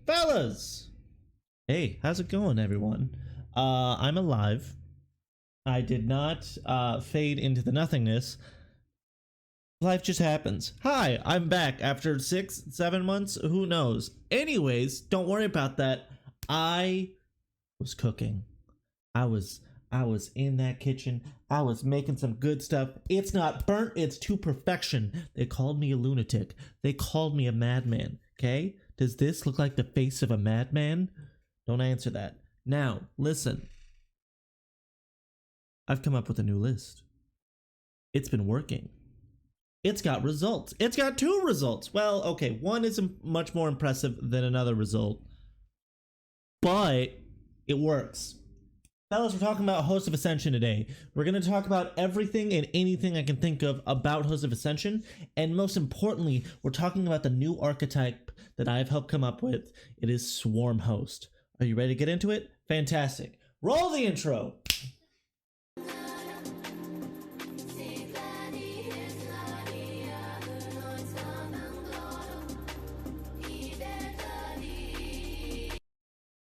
Fellas! Hey, how's it going, everyone? I'm alive. I did not fade into the nothingness. Life just happens. Hi, I'm back after 6-7 months. Who knows? Anyways, don't worry about that. I was cooking. I was in that kitchen. I was making some good stuff. It's not burnt, it's to perfection. They called me a lunatic. They called me a madman. Okay? Does this look like the face of a madman? Don't answer that. Now, listen. I've come up with a new list. It's been working. It's got results. It's got 2 results. Well, okay, one is much more impressive than another result, but it works. Fellas, we're talking about Host of Ascension today. We're going to talk about everything and anything I can think of about Host of Ascension, and most importantly, we're talking about the new archetype that I've helped come up with. It is Swarm Host. Are you ready to get into it? Fantastic. Roll the intro.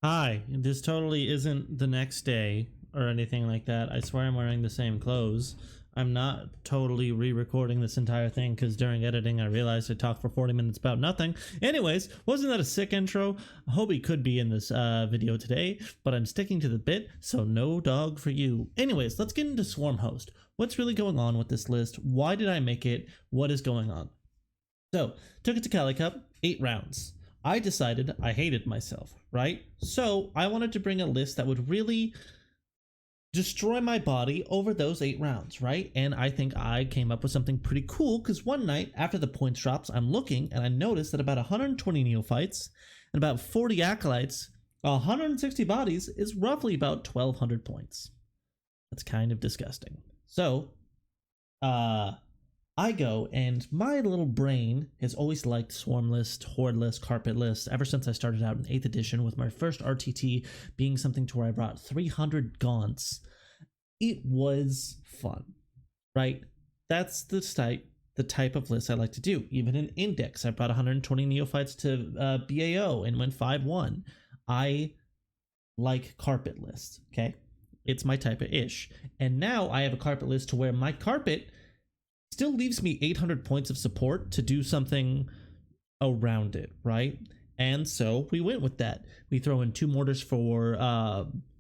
Hi, this totally isn't the next day or anything like that. I swear I'm wearing the same clothes. I'm not totally re-recording this entire thing because during editing I realized I talked for 40 minutes about nothing. Anyways, wasn't that a sick intro? I hope he could be in this video today, but I'm sticking to the bit, so no dog for you. Anyways, let's get into Swarm Host. What's really going on with this list? Why did I make it? What is going on? So, took it to Cali Cup, 8 rounds. I decided I hated myself, right? So I wanted to bring a list that would really destroy my body over those 8 rounds, right? And I think I came up with something pretty cool because one night after the points drops, I'm looking and I noticed that about 120 neophytes and about 40 acolytes, 160 bodies is roughly about 1,200 points. That's kind of disgusting. So, I go, and my little brain has always liked Swarm List, Horde List, Carpet List, ever since I started out in 8th edition with my first RTT being something to where I brought 300 gaunts. It was fun, right? That's the type of list I like to do. Even in Index, I brought 120 neophytes to BAO and went 5-1. I like Carpet Lists, okay? It's my type of ish. And now I have a Carpet List to where my Carpet still leaves me 800 points of support to do something around it, right? And so we went with that. We throw in 2 mortars for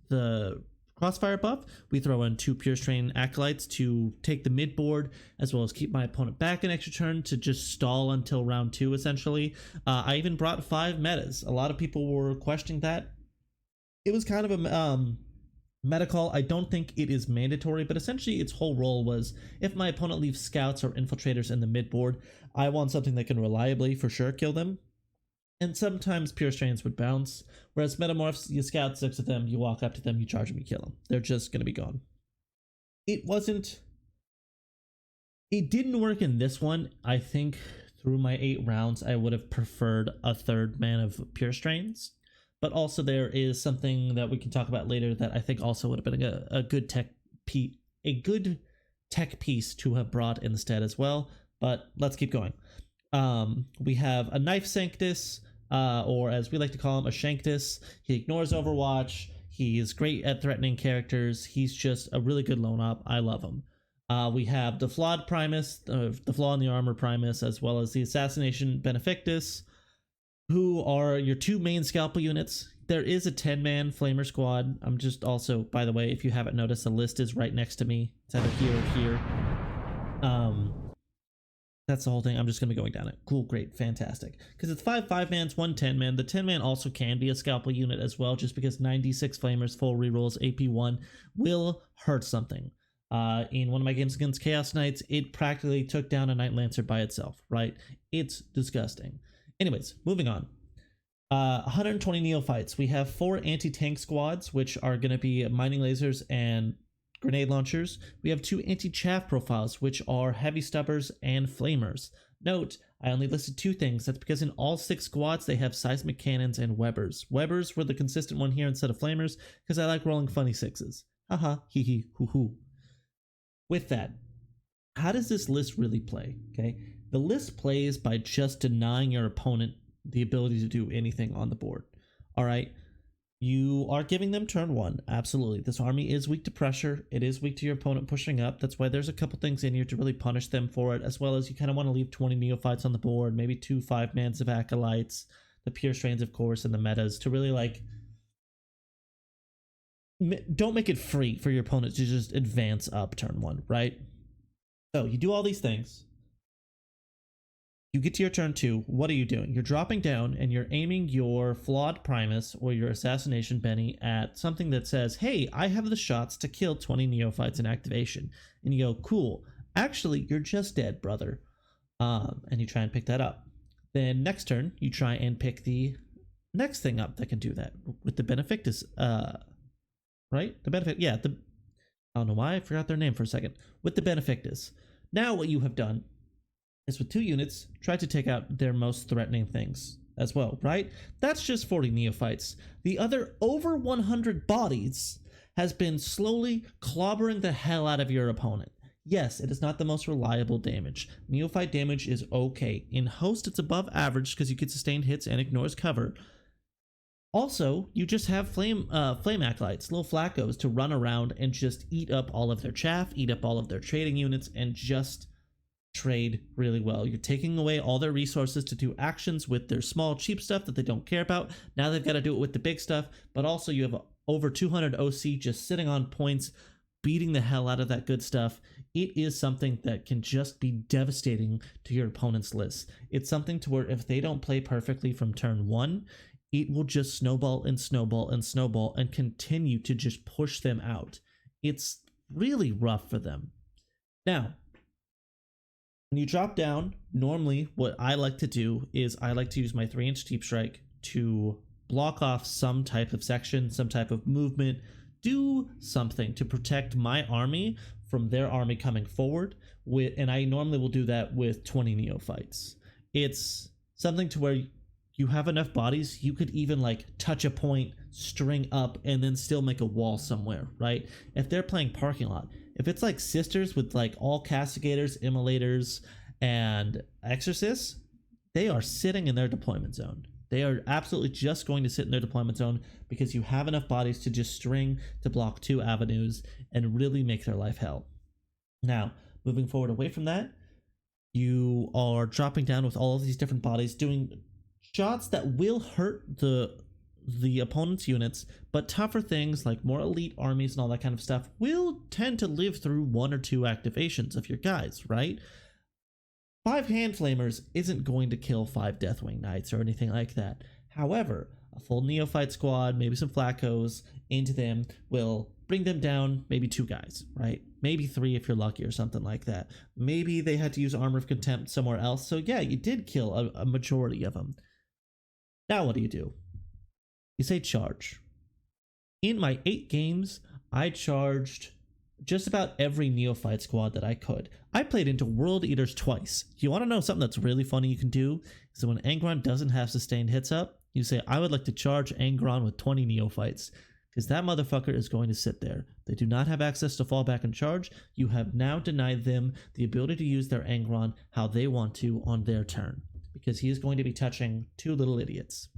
the crossfire buff. We throw in 2 pure strain acolytes to take the mid board, as well as keep my opponent back an extra turn to just stall until round 2, essentially. I even brought 5 metas. A lot of people were questioning that. It was kind of a Metacall. I don't think it is mandatory, but essentially its whole role was if my opponent leaves scouts or infiltrators in the mid board, I want something that can reliably for sure kill them. And sometimes pure strains would bounce, whereas metamorphs, you scout 6 of them, you walk up to them, you charge them, you kill them. They're just going to be gone. It didn't work in this one. I think through my 8 rounds, I would have preferred a 3rd man of pure strains. But also there is something that we can talk about later that I think also would have been a good tech piece to have brought instead as well. But let's keep going. We have a Knife Sanctus, or as we like to call him, a Shanctus. He ignores Overwatch. He is great at threatening characters. He's just a really good lone op. I love him. We have the Flawed Primus, the Flaw in the Armor Primus, as well as the Assassination Benefactus, who are your 2 main scalpel units. There is a 10-man Flamer squad. I'm just also, by the way, if you haven't noticed, the list is right next to me. It's either here or here. That's the whole thing. I'm just going to be going down it. Cool, great, fantastic. Because it's 5 5-mans, 1 10-man. The 10-man also can be a scalpel unit as well, just because 96 Flamers, full rerolls, AP1 will hurt something. In one of my games against Chaos Knights, it practically took down a Night Lancer by itself, right? It's disgusting. Anyways, moving on. 120 neophytes. We have 4 anti-tank squads, which are going to be mining lasers and grenade launchers. We have 2 anti-chaff profiles, which are heavy stubbers and flamers. Note, I only listed 2 things. That's because in all 6 squads, they have seismic cannons and Webbers. Webbers were the consistent one here instead of flamers, because I like rolling funny 6s. Haha, hee hee, hoo hoo. With that, how does this list really play? Okay, the list plays by just denying your opponent the ability to do anything on the board. All right. You are giving them turn 1. Absolutely. This army is weak to pressure. It is weak to your opponent pushing up. That's why there's a couple things in here to really punish them for it, as well as you kind of want to leave 20 neophytes on the board, maybe 2 5-mans of acolytes, the pure strains, of course, and the metas to really like don't make it free for your opponent to just advance up turn 1, right? So you do all these things. You get to your turn 2. What are you doing? You're dropping down and you're aiming your Flawed Primus or your Assassination Benny at something that says, hey, I have the shots to kill 20 neophytes in activation. And you go, cool. Actually, you're just dead, brother. And you try and pick that up. Then next turn, you try and pick the next thing up that can do that with the Benefactus, right? The Benefactus, yeah. I don't know why I forgot their name for a second. With the Benefactus. Now what you have done is with 2 units, try to take out their most threatening things as well, right? That's just 40 neophytes. The other over 100 bodies has been slowly clobbering the hell out of your opponent. Yes, it is not the most reliable damage. Neophyte damage is okay. In Host, it's above average because you get sustained hits and ignores cover. Also, you just have flame acolytes, little flaccos, to run around and just eat up all of their chaff, eat up all of their trading units, and just trade really well. You're taking away all their resources to do actions with their small cheap stuff that they don't care about. Now they've got to do it with the big stuff, but also you have over 200 OC just sitting on points, beating the hell out of that good stuff. It is something that can just be devastating to your opponent's list. It's something to where if they don't play perfectly from turn 1, it will just snowball and snowball and snowball and continue to just push them out. It's really rough for them. Now, when you drop down, normally what I like to do is I like to use my 3-inch Deep Strike to block off some type of section, some type of movement, do something to protect my army from their army coming forward, and I normally will do that with 20 neophytes. It's something to where you have enough bodies, you could even like touch a point, string up, and then still make a wall somewhere, right? If they're playing parking lot, if it's like Sisters with like all Castigators, Immolators, and Exorcists, they are sitting in their deployment zone. They are absolutely just going to sit in their deployment zone because you have enough bodies to just string to block 2 avenues and really make their life hell. Now, moving forward away from that, you are dropping down with all of these different bodies, doing shots that will hurt the opponent's units, but tougher things like more elite armies and all that kind of stuff will tend to live through 1 or 2 activations of your guys, right? 5 Hand Flamers isn't going to kill 5 Deathwing Knights or anything like that. However, a full Neophyte squad, maybe some Flaccos into them will bring them down, maybe 2 guys, right? Maybe 3 if you're lucky or something like that. Maybe they had to use Armor of Contempt somewhere else, so yeah, you did kill a majority of them. Now what do? You say charge. In my 8 games, I charged just about every Neophyte squad that I could. I played into World Eaters twice. You want to know something that's really funny you can do? So when Angron doesn't have sustained hits up, you say, I would like to charge Angron with 20 Neophytes, because that motherfucker is going to sit there. They do not have access to fall back and charge. You have now denied them the ability to use their Angron how they want to on their turn, because he is going to be touching 2 little idiots.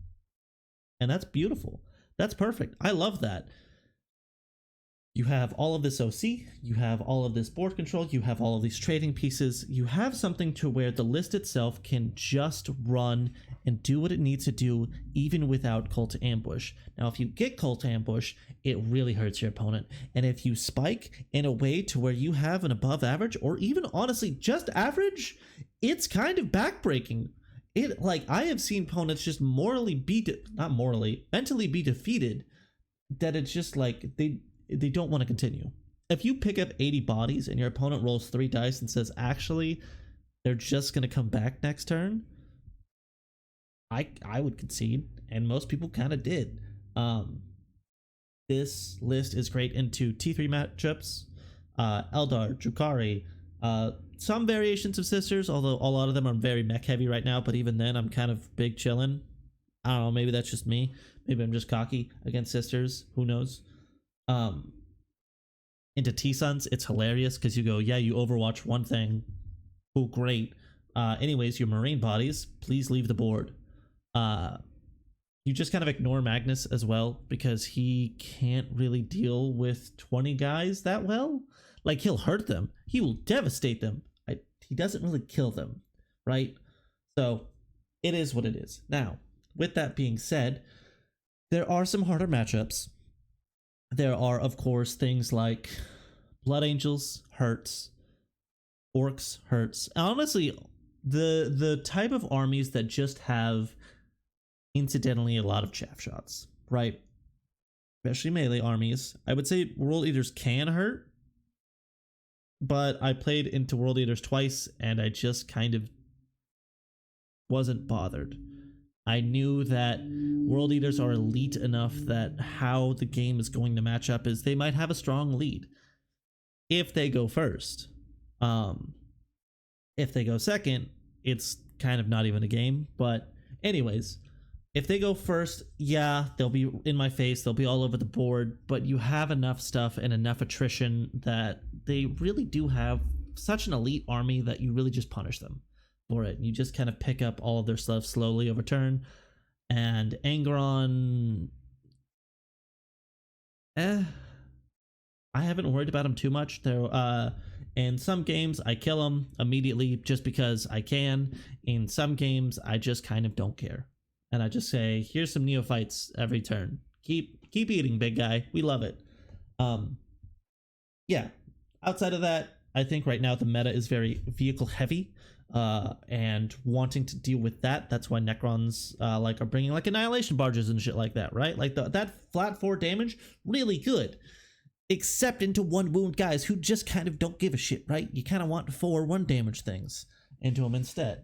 And that's beautiful. That's perfect. I love that. You have all of this OC, you have all of this board control, you have all of these trading pieces, you have something to where the list itself can just run and do what it needs to do even without Cult Ambush. Now, if you get Cult Ambush, it really hurts your opponent. And if you spike in a way to where you have an above average, or even honestly just average, it's kind of backbreaking. It, like, I have seen opponents just mentally be defeated, that it's just like they don't want to continue. If you pick up 80 bodies and your opponent rolls 3 dice and says, actually, they're just going to come back next turn, I would concede, and most people kind of did. This list is great into T3 matchups, Eldar, Drukhari, some variations of Sisters, although a lot of them are very mech heavy right now, but even then I'm kind of big chillin'. I don't know, maybe that's just me. Maybe I'm just cocky against Sisters, who knows. Into T-Suns, it's hilarious because you go, yeah, you overwatch one thing, oh great, anyways, your marine bodies, please leave the board. Uh, you just kind of ignore Magnus as well because he can't really deal with 20 guys that well. Like, he'll hurt them, he will devastate them. He doesn't really kill them, right? So it is what it is. Now, with that being said, there are some harder matchups. There are, of course, things like Blood Angels hurts, Orcs hurts. Honestly, the type of armies that just have incidentally a lot of chaff shots, right? Especially melee armies. I would say World Eaters can hurt, but I played into World Eaters twice and I just kind of wasn't bothered. I knew that World Eaters are elite enough that how the game is going to match up is they might have a strong lead if they go first. If they go second, it's kind of not even a game. But anyways, if they go first, yeah, they'll be in my face, they'll be all over the board, but you have enough stuff and enough attrition that they really do have such an elite army that you really just punish them for it. You just kind of pick up all of their stuff slowly over turn. And Angron, I haven't worried about him too much. In some games, I kill him immediately just because I can. In some games, I just kind of don't care. And I just say, here's some neophytes every turn. Keep eating, big guy. We love it. Yeah. Outside of that, I think right now the meta is very vehicle heavy. And wanting to deal with that, that's why Necrons like are bringing like annihilation barges and shit like that, right? Like that flat 4 damage, really good. Except into 1 wound guys who just kind of don't give a shit, right? You kind of want 4 1 damage things into them instead.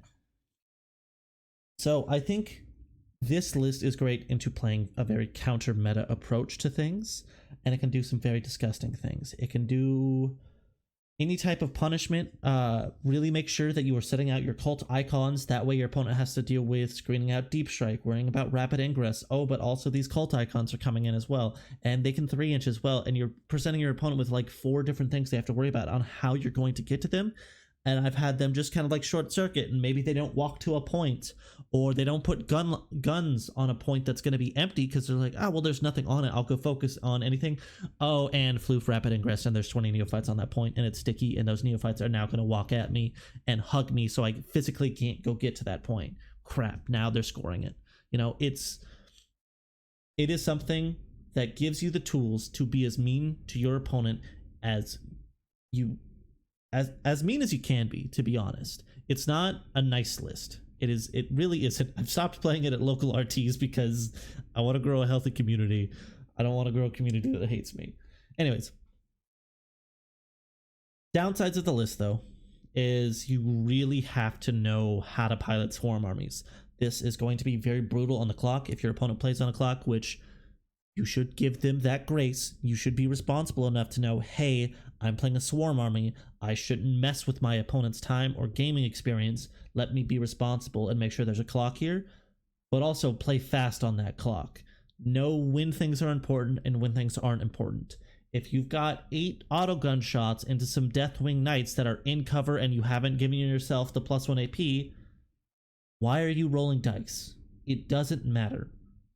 So I think this list is great into playing a very counter meta approach to things, and it can do some very disgusting things. It can do any type of punishment. Really make sure that you are setting out your cult icons. That way your opponent has to deal with screening out Deep Strike, worrying about rapid ingress. Oh, but also these cult icons are coming in as well, and they can 3-inch as well, and you're presenting your opponent with like 4 different things they have to worry about on how you're going to get to them. And I've had them just kind of like short circuit, and maybe they don't walk to a point, or they don't put guns on a point that's going to be empty because they're like, oh, well, there's nothing on it, I'll go focus on anything. Oh, and floof rapid ingress, and there's 20 neophytes on that point, and it's sticky, and those neophytes are now going to walk at me and hug me, so I physically can't go get to that point. Crap, now they're scoring it. You know, it is something that gives you the tools to be as mean to your opponent as you as mean as you can be, to be honest. It's not a nice list. It really isn't. I've stopped playing it at local RTs because I want to grow a healthy community. I don't want to grow a community that hates me. Anyways, downsides of the list though is you really have to know how to pilot swarm armies. This is going to be very brutal on the clock if your opponent plays on a clock, which you should give them that grace. You should be responsible enough to know, hey, I'm playing a swarm army. I shouldn't mess with my opponent's time or gaming experience. Let me be responsible and make sure there's a clock here, but also play fast on that clock. Know when things are important and when things aren't important. If you've got 8 auto gun shots into some Deathwing Knights that are in cover and you haven't given yourself the +1 AP, why are you rolling dice? It doesn't matter.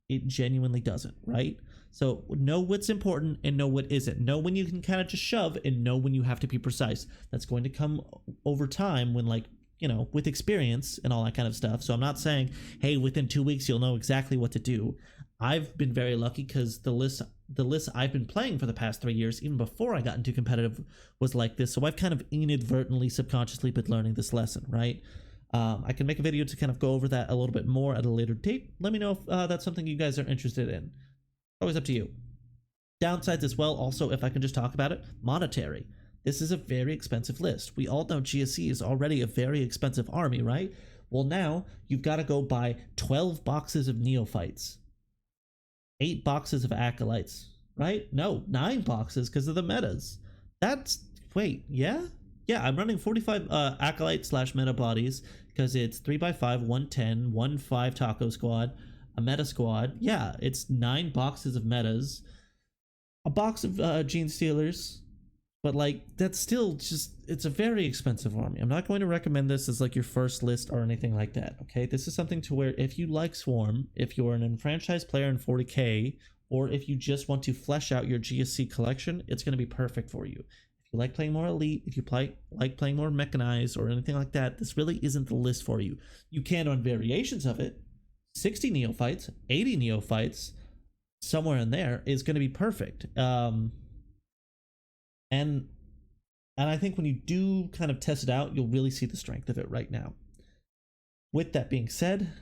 It genuinely doesn't, right? So know what's important and know what isn't. Know when you can kind of just shove, and know when you have to be precise. That's going to come over time when, like, you know, with experience and all that kind of stuff. So I'm not saying, hey, within 2 weeks you'll know exactly what to do. I've been very lucky because the list I've been playing for the past 3 years, even before I got into competitive, was like this. So I've kind of inadvertently, subconsciously been learning this lesson, right? I can make a video to kind of go over that a little bit more at a later date. Let me know if that's something you guys are interested in. Always up to you. Downsides as well, also, if I can just talk about it, monetary. This is a very expensive list. We all know GSC is already a very expensive army, right? Well, now you've got to go buy 12 boxes of neophytes, 8 boxes of acolytes, right? No, 9 boxes because of the metas. Wait, yeah, I'm running 45 acolyte / meta bodies because it's 3x5, 110, 1-5 taco squad, a meta squad. Yeah, it's 9 boxes of metas, a box of gene stealers, But like, that's still just, it's a very expensive army. I'm not going to recommend this as like your first list or anything like that. Okay, this is something to where if you like Swarm, if you're an enfranchised player in 40k, or if you just want to flesh out your GSC collection, it's going to be perfect for you. If you like playing more elite, if you like playing more mechanized or anything like that, this really isn't the list for you. You can run variations of it. 60 neophytes, 80 neophytes, somewhere in there is going to be perfect. And I think when you do kind of test it out, you'll really see the strength of it right now. With that being said,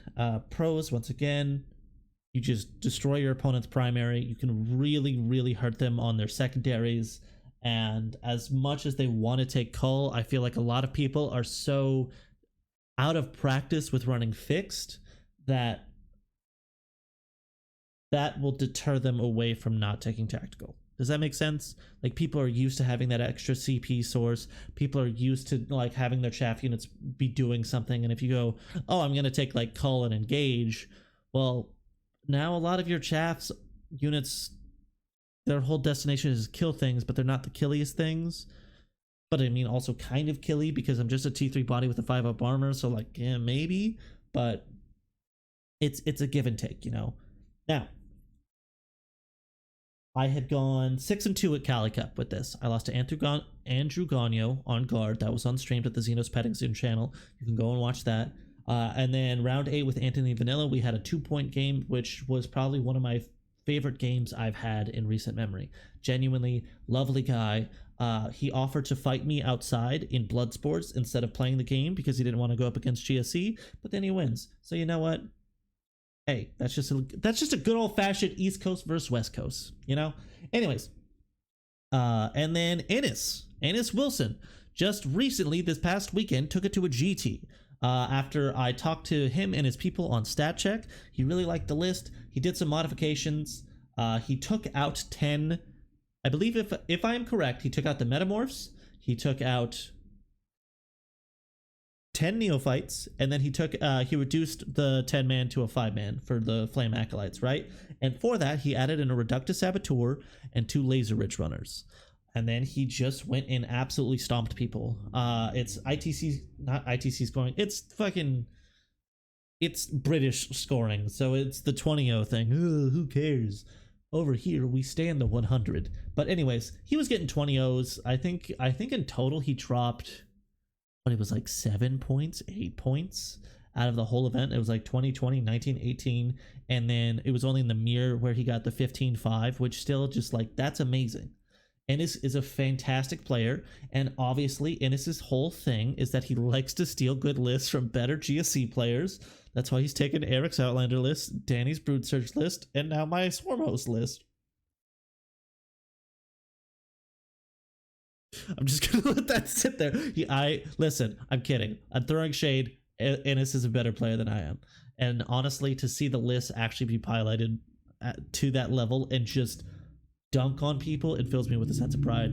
pros, once again, you just destroy your opponent's primary. You can really, really hurt them on their secondaries. And as much as they want to take cull, I feel like a lot of people are so out of practice with running fixed that will deter them away from not taking tactical. Does that make sense? Like, people are used to having that extra CP source. People are used to like having their chaff units be doing something. And if you go, oh, I'm going to take like cull and engage, well, now a lot of your chaff's units, their whole destination is kill things, but they're not the killiest things. But I mean, also kind of killy because I'm just a T3 body with a 5-up armor. So like, yeah, maybe, but it's a give and take, you know? Now, I had gone 6-2 at Cali Cup with this. I lost to Andrew Gagno on guard. That was on streamed at the Xenos Petting Zoom channel. You can go and watch that. And then round 8 with Anthony Vanilla, we had a 2-point game, which was probably one of my favorite games I've had in recent memory. Genuinely lovely guy. He offered to fight me outside in blood sports instead of playing the game because he didn't want to go up against GSC, but then he wins. So you know what? Hey, that's just a good old-fashioned East Coast versus West Coast, you know? Anyways, and then Ennis Wilson, just recently, this past weekend, took it to a GT. After I talked to him and his people on StatCheck, he really liked the list. He did some modifications. He took out 10, I believe if I am correct, he took out the Metamorphs, he took out 10 neophytes, and then he reduced the 10-man to a 5-man for the Flame Acolytes, right? And for that, he added in a Reductus Saboteur and 2 Laser Ridge Runners. And then he just went and absolutely stomped people. It's British scoring, so it's the 20-0 thing. Ugh, who cares? Over here, we stand the 100. But anyways, he was getting 20-0s. I think in total he dropped, but it was like 7 points, 8 points out of the whole event. It was like 20, 20, 19, 18. And then it was only in the mirror where he got the 15-5, which still just like, that's amazing. Ennis is a fantastic player, and obviously Ennis's whole thing is that he likes to steal good lists from better GSC players. That's why he's taken Eric's Outlander list, Danny's Brood Surge list, and now my Swarm Host list. I'm just gonna let that sit there. Listen, I'm kidding. I'm throwing shade. Ennis is a better player than I am, and honestly, to see the list actually be piloted to that level and just dunk on people, it fills me with a sense of pride.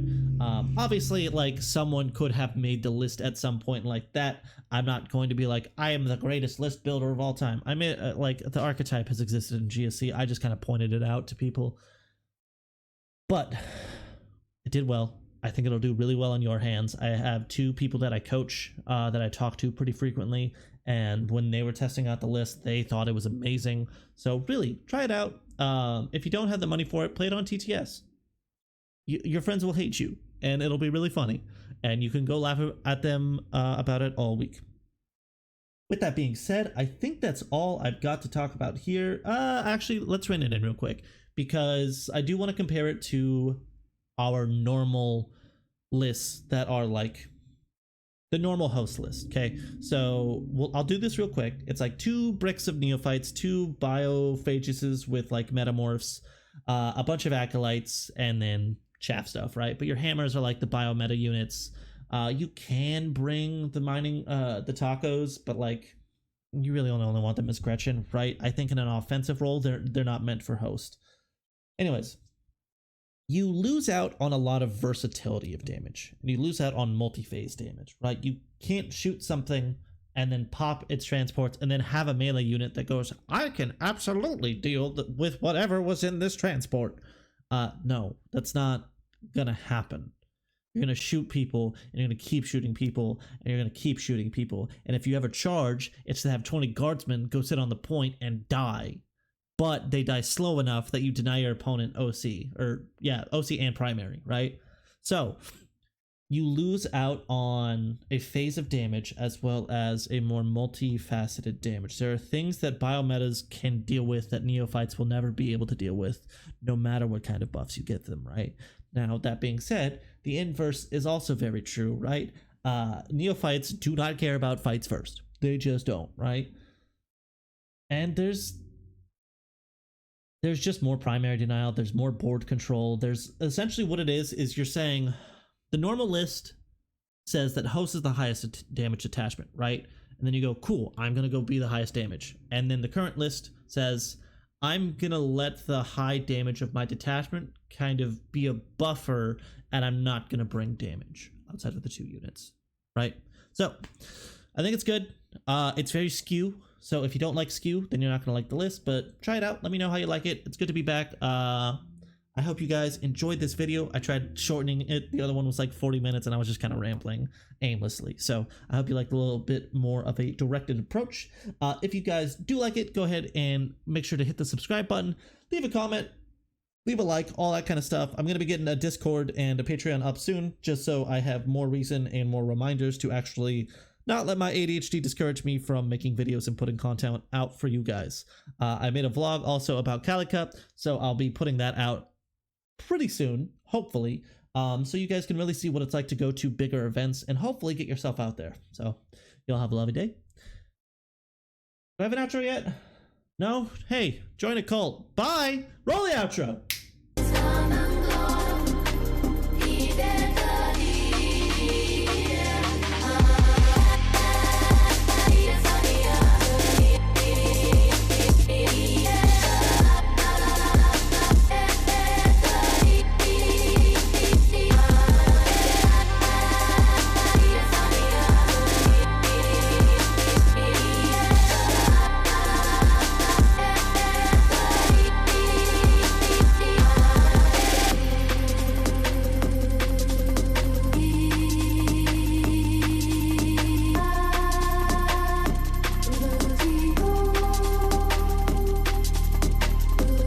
Obviously, like, someone could have made the list at some point like that. I'm not going to be like, I am the greatest list builder of all time. I mean, like, the archetype has existed in GSC. I just kind of pointed it out to people, but it did well. I think it'll do really well in your hands. I have 2 people that I coach that I talk to pretty frequently, and when they were testing out the list, they thought it was amazing. So really, try it out. If you don't have the money for it, play it on TTS. Your friends will hate you, and it'll be really funny, and you can go laugh at them about it all week. With that being said, I think that's all I've got to talk about here. Actually, let's run it in real quick, because I do want to compare it to our normal lists that are like the normal host list. Okay, so I'll do this real quick. It's like 2 bricks of neophytes, 2 biophaguses with like metamorphs, a bunch of acolytes, and then chaff stuff, right? But your hammers are like the biometa units. You can bring the mining, the tacos, but like, you really only want them as Gretchen, right? I think in an offensive role, they're not meant for host. Anyways, you lose out on a lot of versatility of damage, and you lose out on multi-phase damage, right? You can't shoot something and then pop its transports and then have a melee unit that goes, I can absolutely deal with whatever was in this transport. No, that's not gonna happen. You're going to shoot people, and you're going to keep shooting people, and you're going to keep shooting people. And if you ever charge, it's to have 20 guardsmen go sit on the point and die. But they die slow enough that you deny your opponent OC. Or, yeah, OC and primary, right? So, you lose out on a phase of damage as well as a more multifaceted damage. There are things that biometas can deal with that neophytes will never be able to deal with, no matter what kind of buffs you get them, right? Now, that being said, the inverse is also very true, right? Neophytes do not care about fights first. They just don't, right? And there's just more primary denial. There's more board control. There's essentially what it is you're saying the normal list says that host is the highest damage attachment, right? And then you go, cool, I'm going to go be the highest damage. And then the current list says, I'm going to let the high damage of my detachment kind of be a buffer, and I'm not going to bring damage outside of the 2 units, right? So I think it's good. It's very skew. So if you don't like skew, then you're not going to like the list, but try it out. Let me know how you like it. It's good to be back. I hope you guys enjoyed this video. I tried shortening it. The other one was like 40 minutes and I was just kind of rambling aimlessly. So I hope you liked a little bit more of a directed approach. If you guys do like it, go ahead and make sure to hit the subscribe button, leave a comment, leave a like, all that kind of stuff. I'm going to be getting a Discord and a Patreon up soon, just so I have more reason and more reminders to actually not let my ADHD discourage me from making videos and putting content out for you guys. I made a vlog also about Cali Cup, so I'll be putting that out pretty soon, hopefully, so you guys can really see what it's like to go to bigger events and hopefully get yourself out there. So y'all have a lovely day. Do I have an outro yet? No? Hey, join a cult. Bye. Roll the outro.